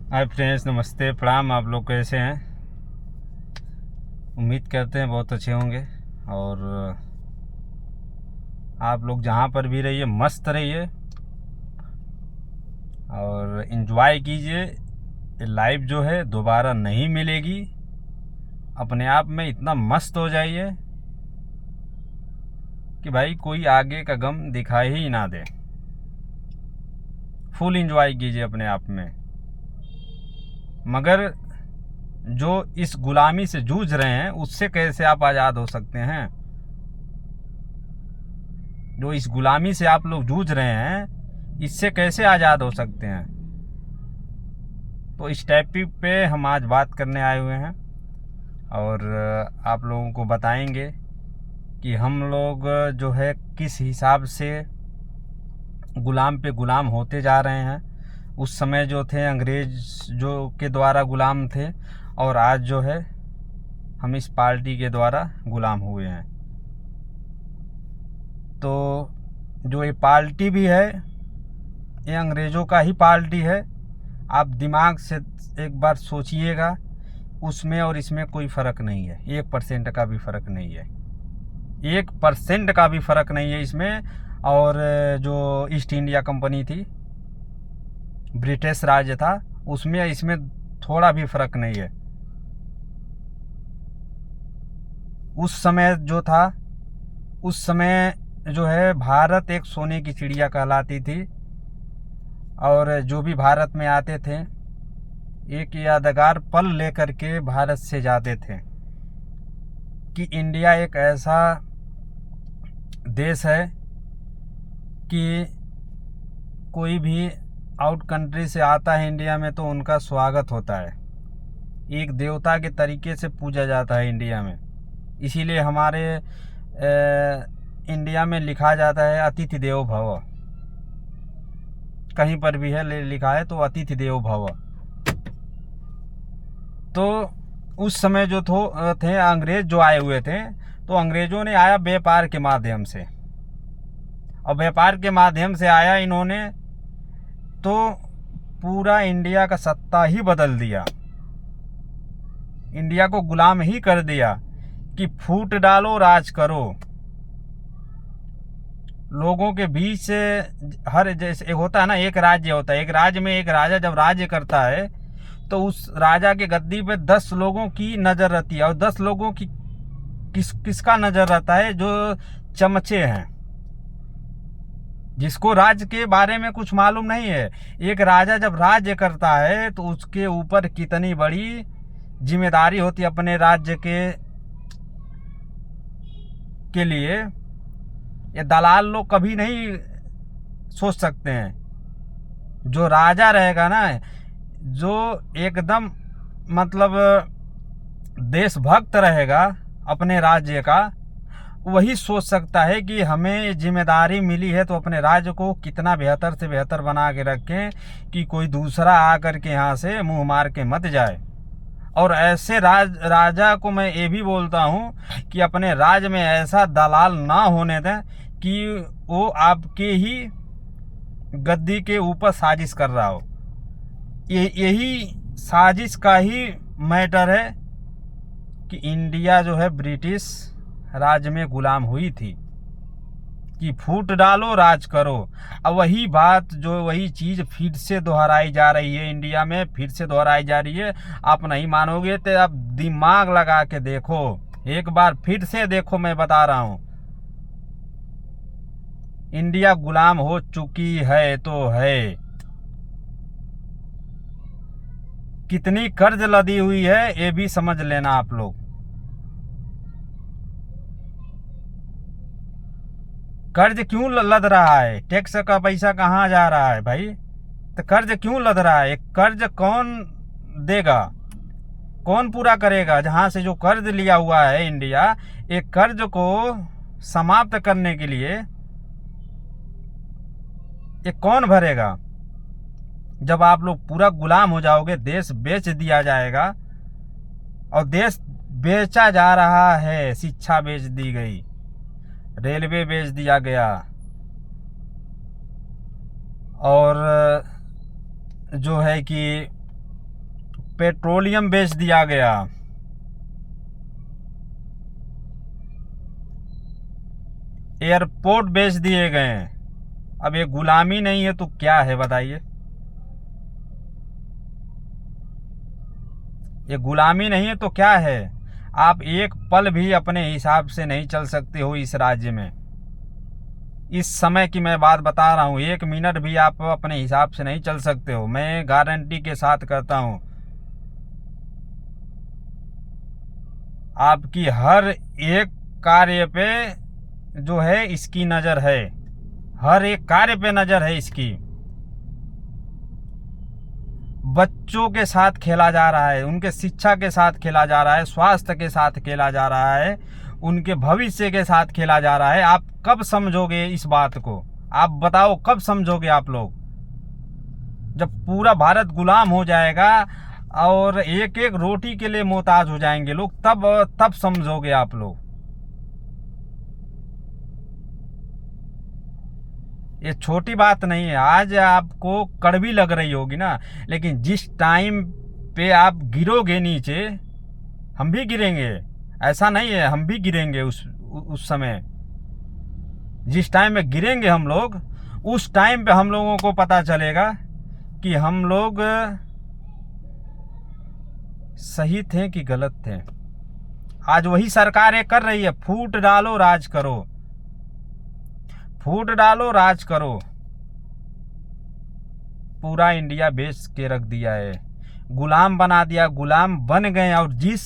Hi friends, नमस्ते, प्रणाम। आप लोग कैसे हैं? उम्मीद करते हैं बहुत अच्छे होंगे। और आप लोग जहाँ पर भी रहिए मस्त रहिए और इन्जॉय कीजिए। ये लाइफ जो है दोबारा नहीं मिलेगी। अपने आप में इतना मस्त हो जाइए कि भाई कोई आगे का गम दिखाई ही ना दे। फुल इन्जॉय कीजिए अपने आप में। मगर जो इस गुलामी से जूझ रहे हैं उससे कैसे आप आज़ाद हो सकते हैं? जो इस गुलामी से आप लोग जूझ रहे हैं इससे कैसे आज़ाद हो सकते हैं? तो इस टॉपिक पे हम आज बात करने आए हुए हैं और आप लोगों को बताएंगे कि हम लोग जो है किस हिसाब से गुलाम पे गुलाम होते जा रहे हैं। उस समय जो थे अंग्रेज जो के द्वारा गुलाम थे और आज जो है हम इस पार्टी के द्वारा गुलाम हुए हैं। तो जो ये पार्टी भी है ये अंग्रेज़ों का ही पार्टी है। आप दिमाग से एक बार सोचिएगा, उसमें और इसमें कोई फ़र्क नहीं है। 1% का भी फ़र्क नहीं है। 1% का भी फ़र्क नहीं है इसमें। और जो ईस्ट इंडिया कंपनी थी, ब्रिटिश राज्य था, उसमें इसमें थोड़ा भी फ़र्क नहीं है। उस समय जो था, उस समय जो है भारत एक सोने की चिड़िया कहलाती थी और जो भी भारत में आते थे एक यादगार पल लेकर के भारत से जाते थे कि इंडिया एक ऐसा देश है कि कोई भी आउट कंट्री से आता है इंडिया में तो उनका स्वागत होता है। एक देवता के तरीके से पूजा जाता है इंडिया में। इसीलिए हमारे इंडिया में लिखा जाता है अतिथि देवो भव। कहीं पर भी है लिखा है तो अतिथि देवो भव। तो उस समय जो थे अंग्रेज जो आए हुए थे, तो अंग्रेजों ने आया व्यापार के माध्यम से। और व्यापार के माध्यम से आया इन्होंने तो पूरा इंडिया का सत्ता ही बदल दिया। इंडिया को गुलाम ही कर दिया कि फूट डालो राज करो। लोगों के बीच से हर जैसे एक होता है ना, एक राज्य होता है, एक राज्य में एक राजा जब राज्य करता है तो उस राजा के गद्दी पे 10 लोगों की नज़र रहती है। और 10 लोगों की किसका नज़र रहता है? जो चमचे हैं, जिसको राज्य के बारे में कुछ मालूम नहीं है। एक राजा जब राज्य करता है तो उसके ऊपर कितनी बड़ी जिम्मेदारी होती है अपने राज्य के लिए, ये दलाल लोग कभी नहीं सोच सकते हैं। जो राजा रहेगा ना, जो एकदम मतलब देशभक्त रहेगा अपने राज्य का, वही सोच सकता है कि हमें जिम्मेदारी मिली है तो अपने राज्य को कितना बेहतर से बेहतर बना के रखें कि कोई दूसरा आकर के यहाँ से मुंह मार के मत जाए। और ऐसे राजा को मैं ये भी बोलता हूँ कि अपने राज्य में ऐसा दलाल ना होने दें कि वो आपके ही गद्दी के ऊपर साजिश कर रहा हो। यही साजिश का ही मैटर है कि इंडिया जो है ब्रिटिश राज में गुलाम हुई थी कि फूट डालो राज करो। अब वही बात जो वही चीज़ फिर से दोहराई जा रही है, इंडिया में फिर से दोहराई जा रही है। आप नहीं मानोगे तो आप दिमाग लगा के देखो, एक बार फिर से देखो, मैं बता रहा हूँ। इंडिया गुलाम हो चुकी है तो है। कितनी कर्ज लदी हुई है ये भी समझ लेना आप लोग। कर्ज क्यों लद रहा है? टैक्स का पैसा कहाँ जा रहा है भाई? तो कर्ज क्यों लद रहा है? कर्ज कौन देगा, कौन पूरा करेगा? जहाँ से जो कर्ज लिया हुआ है इंडिया, एक कर्ज को समाप्त करने के लिए ये कौन भरेगा? जब आप लोग पूरा गुलाम हो जाओगे, देश बेच दिया जाएगा। और देश बेचा जा रहा है, शिक्षा बेच दी गई, रेलवे बेच दिया गया, और जो है कि पेट्रोलियम बेच दिया गया, एयरपोर्ट बेच दिए गए। अब ये गुलामी नहीं है तो क्या है बताइए? ये गुलामी नहीं है तो क्या है? आप एक पल भी अपने हिसाब से नहीं चल सकते हो इस राज्य में। इस समय की मैं बात बता रहा हूँ, 1 मिनट भी आप अपने हिसाब से नहीं चल सकते हो। मैं गारंटी के साथ कहता हूँ, आपकी हर एक कार्य पे जो है इसकी नज़र है, हर एक कार्य पे नज़र है इसकी। बच्चों के साथ खेला जा रहा है, उनके शिक्षा के साथ खेला जा रहा है, स्वास्थ्य के साथ खेला जा रहा है, उनके भविष्य के साथ खेला जा रहा है। आप कब समझोगे इस बात को? आप बताओ कब समझोगे आप लोग? जब पूरा भारत गुलाम हो जाएगा और एक एक रोटी के लिए मोहताज हो जाएंगे लोग, तब समझोगे आप लोग। ये छोटी बात नहीं है। आज आपको कड़वी लग रही होगी ना, लेकिन जिस टाइम पे आप गिरोगे नीचे, हम भी गिरेंगे। ऐसा नहीं है, हम भी गिरेंगे उस समय। जिस टाइम में गिरेंगे हम लोग, उस टाइम पे हम लोगों को पता चलेगा कि हम लोग सही थे कि गलत थे। आज वही सरकारें कर रही है, फूट डालो राज करो, फूट डालो राज करो। पूरा इंडिया बेच के रख दिया है, गुलाम बना दिया, गुलाम बन गए। और जिस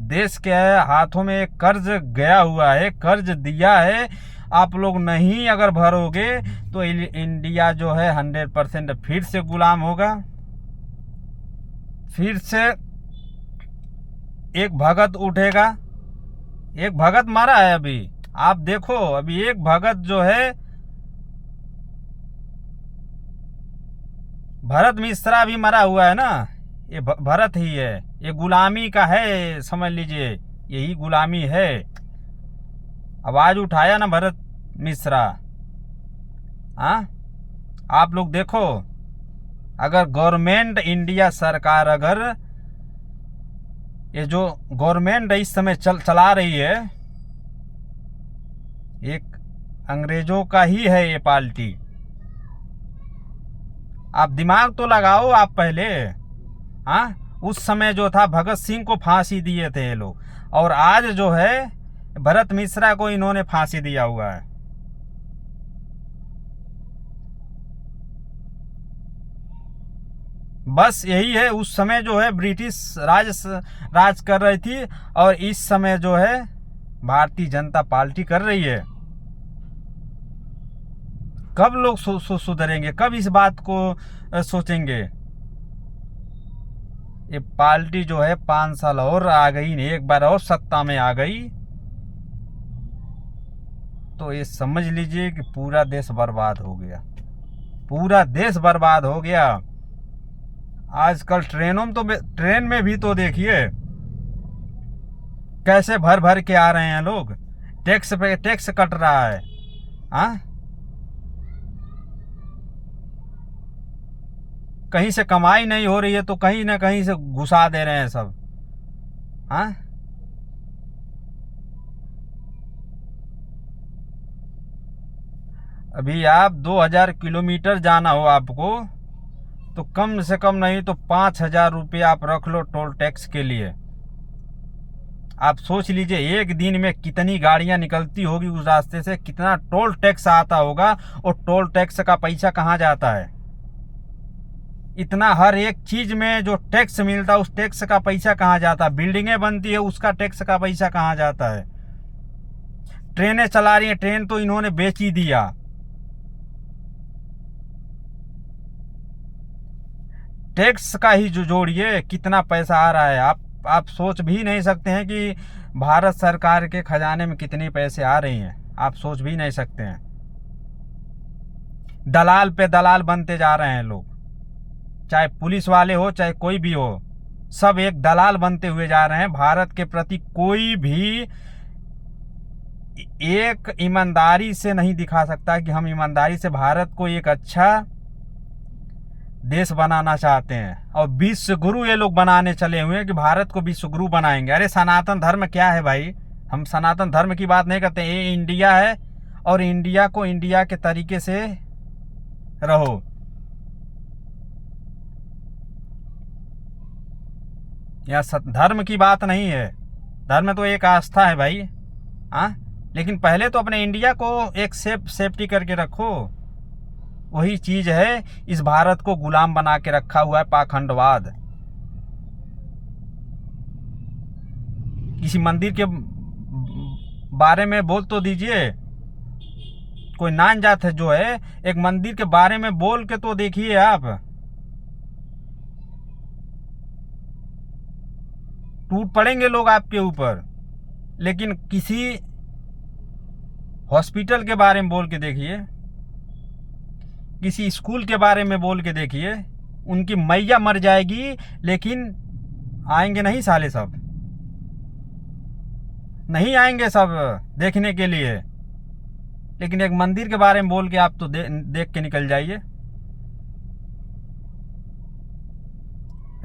देश के हाथों में कर्ज गया हुआ है, कर्ज दिया है, आप लोग नहीं अगर भरोगे तो इंडिया जो है 100% फिर से गुलाम होगा। फिर से एक भगत उठेगा। एक भगत मरा है अभी, आप देखो, अभी एक भगत जो है, भरत मिश्रा भी मरा हुआ है ना, ये भरत ही है। ये गुलामी का है, समझ लीजिए, यही गुलामी है। आवाज उठाया ना भरत मिश्रा। हाँ, आप लोग देखो, अगर गवर्नमेंट, इंडिया सरकार, अगर ये जो गवर्नमेंट इस समय चला रही है, एक अंग्रेजों का ही है ये पार्टी। आप दिमाग तो लगाओ आप पहले। हाँ, उस समय जो था भगत सिंह को फांसी दिए थे ये लोग, और आज जो है भरत मिश्रा को इन्होंने फांसी दिया हुआ है। बस यही है, उस समय जो है ब्रिटिश राज कर रही थी, और इस समय जो है भारतीय जनता पार्टी कर रही है। कब लोग सुधरेंगे? कब इस बात को सोचेंगे? ये पार्टी जो है 5 साल और आ गई, नहीं एक बार और सत्ता में आ गई, तो ये समझ लीजिए कि पूरा देश बर्बाद हो गया, पूरा देश बर्बाद हो गया। आजकल ट्रेन में भी तो देखिए कैसे भर भर के आ रहे हैं लोग, टैक्स पे टैक्स कट रहा है। हाँ, कहीं से कमाई नहीं हो रही है तो कहीं ना कहीं से घुसा दे रहे हैं सब। हाँ, अभी आप 2000 किलोमीटर जाना हो आपको, तो कम से कम नहीं तो 5000 रुपये आप रख लो टोल टैक्स के लिए। आप सोच लीजिए, एक दिन में कितनी गाड़ियां निकलती होगी उस रास्ते से, कितना टोल टैक्स आता होगा, और टोल टैक्स का पैसा कहाँ जाता है? इतना हर एक चीज में जो टैक्स मिलता है, उस टैक्स का पैसा कहाँ जाता है? बिल्डिंगें बनती है, उसका टैक्स का पैसा कहाँ जाता है? ट्रेनें चला रही है, ट्रेन तो इन्होंने बेच ही दिया। टैक्स का ही जो जोड़िए कितना पैसा आ रहा है, आप सोच भी नहीं सकते हैं कि भारत सरकार के खजाने में कितने पैसे आ रही हैं। आप सोच भी नहीं सकते हैं। दलाल पे दलाल बनते जा रहे हैं लोग, चाहे पुलिस वाले हो चाहे कोई भी हो, सब एक दलाल बनते हुए जा रहे हैं। भारत के प्रति कोई भी एक ईमानदारी से नहीं दिखा सकता कि हम ईमानदारी से भारत को एक अच्छा देश बनाना चाहते हैं और विश्व गुरु ये लोग बनाने चले हुए हैं कि भारत को विश्व गुरु बनाएंगे। अरे सनातन धर्म क्या है भाई? हम सनातन धर्म की बात नहीं करते। ये इंडिया है और इंडिया को इंडिया के तरीके से रहो। यहाँ धर्म की बात नहीं है, धर्म तो एक आस्था है भाई। हाँ, लेकिन पहले तो अपने इंडिया को एक सेफ्टी करके रखो। वही चीज है, इस भारत को गुलाम बना के रखा हुआ है पाखंडवाद। किसी मंदिर के बारे में बोल तो दीजिए। कोई नान जात है जो है, एक मंदिर के बारे में बोल के तो देखिए आप। टूट पड़ेंगे लोग आपके ऊपर। लेकिन किसी हॉस्पिटल के बारे में बोल के देखिए, किसी स्कूल के बारे में बोल के देखिए, उनकी मैया मर जाएगी लेकिन आएंगे नहीं साले, सब नहीं आएंगे सब देखने के लिए। लेकिन एक मंदिर के बारे में बोल के आप तो देख के निकल जाइए।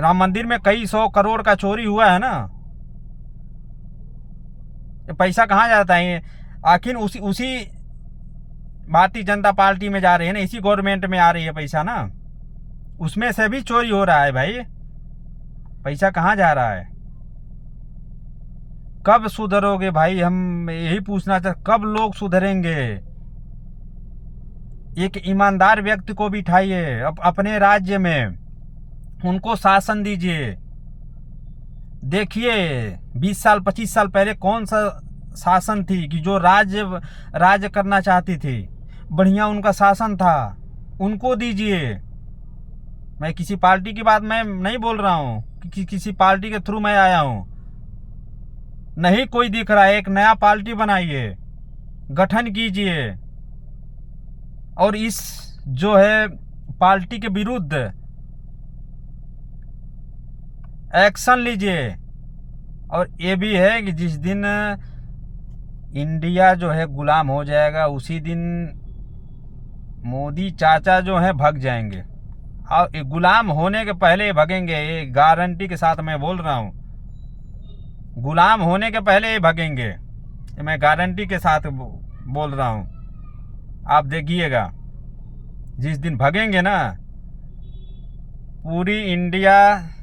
राम मंदिर में कई 100 करोड़ का चोरी हुआ है ना। ये पैसा कहाँ जाता है? आखिर उसी भारतीय जनता पार्टी में जा रही है ना, इसी गवर्नमेंट में आ रही है पैसा ना, उसमें से भी चोरी हो रहा है भाई। पैसा कहाँ जा रहा है? कब सुधरोगे भाई? हम यही पूछना चाहते, कब लोग सुधरेंगे? एक ईमानदार व्यक्ति को बिठाइए अपने राज्य में, उनको शासन दीजिए। देखिए 20 साल 25 साल पहले कौन सा शासन थी कि जो राज्य करना चाहती थी, बढ़िया उनका शासन था, उनको दीजिए। मैं किसी पार्टी की बात मैं नहीं बोल रहा हूँ कि किसी पार्टी के थ्रू मैं आया हूँ, नहीं कोई दिख रहा है। एक नया पार्टी बनाइए, गठन कीजिए और इस जो है पार्टी के विरुद्ध एक्शन लीजिए। और ये भी है कि जिस दिन इंडिया जो है गुलाम हो जाएगा, उसी दिन मोदी चाचा जो है भग जाएंगे। और गुलाम होने के पहले भगेंगे, ये गारंटी के साथ मैं बोल रहा हूँ। गुलाम होने के पहले भगेंगे, मैं गारंटी के साथ बोल रहा हूँ। आप देखिएगा जिस दिन भगेंगे ना, पूरी इंडिया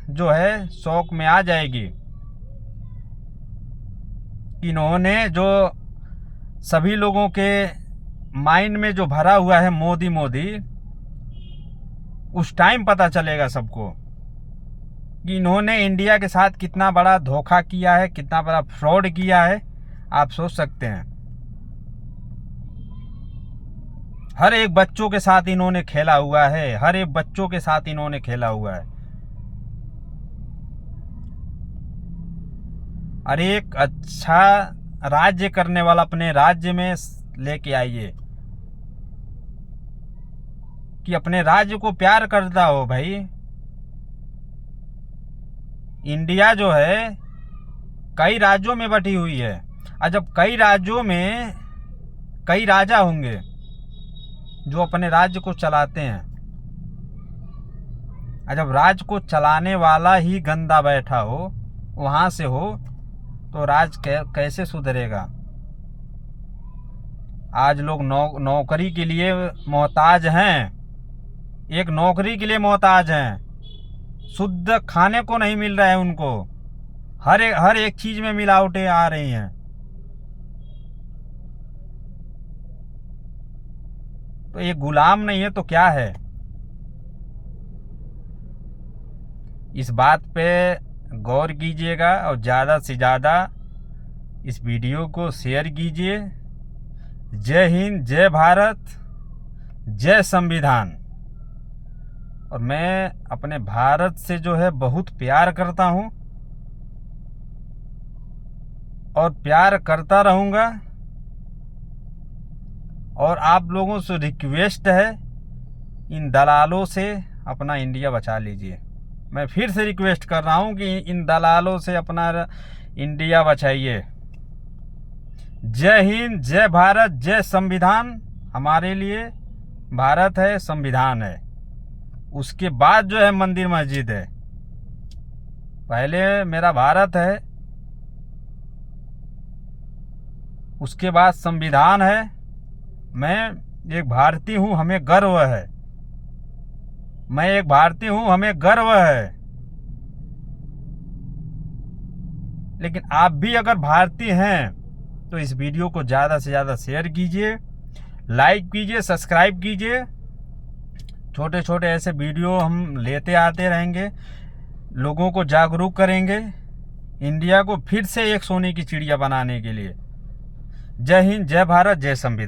जो है शौक में आ जाएगी। इन्होंने जो सभी लोगों के माइंड में जो भरा हुआ है मोदी मोदी, उस टाइम पता चलेगा सबको कि इन्होंने इंडिया के साथ कितना बड़ा धोखा किया है, कितना बड़ा फ्रॉड किया है। आप सोच सकते हैं। हर एक बच्चों के साथ इन्होंने खेला हुआ है, हर एक बच्चों के साथ इन्होंने खेला हुआ है। और एक अच्छा राज्य करने वाला अपने राज्य में लेके आइए कि अपने राज्य को प्यार करता हो भाई। इंडिया जो है कई राज्यों में बटी हुई है, और जब कई राज्यों में कई राजा होंगे जो अपने राज्य को चलाते हैं, और जब राज्य को चलाने वाला ही गंदा बैठा हो, वहां से हो, तो राज कैसे सुधरेगा? आज लोग नौकरी के लिए मोहताज हैं, एक नौकरी के लिए मोहताज हैं। शुद्ध खाने को नहीं मिल रहा है उनको, हर एक चीज में मिलावटें आ रही हैं। तो ये गुलाम नहीं है तो क्या है? इस बात पे गौर कीजिएगा और ज़्यादा से ज़्यादा इस वीडियो को शेयर कीजिए। जय हिंद, जय भारत, जय संविधान। और मैं अपने भारत से जो है बहुत प्यार करता हूँ और प्यार करता रहूँगा। और आप लोगों से रिक्वेस्ट है, इन दलालों से अपना इंडिया बचा लीजिए। मैं फिर से रिक्वेस्ट कर रहा हूँ कि इन दलालों से अपना इंडिया बचाइए। जय हिंद, जय भारत, जय संविधान। हमारे लिए भारत है, संविधान है, उसके बाद जो है मंदिर मस्जिद है। पहले मेरा भारत है, उसके बाद संविधान है। मैं एक भारतीय हूँ, हमें गर्व है। मैं एक भारतीय हूँ, हमें गर्व है। लेकिन आप भी अगर भारतीय हैं तो इस वीडियो को ज़्यादा से ज़्यादा शेयर कीजिए, लाइक कीजिए, सब्सक्राइब कीजिए। छोटे छोटे ऐसे वीडियो हम लेते आते रहेंगे, लोगों को जागरूक करेंगे इंडिया को फिर से एक सोने की चिड़िया बनाने के लिए। जय हिंद, जय भारत, जय संविधान।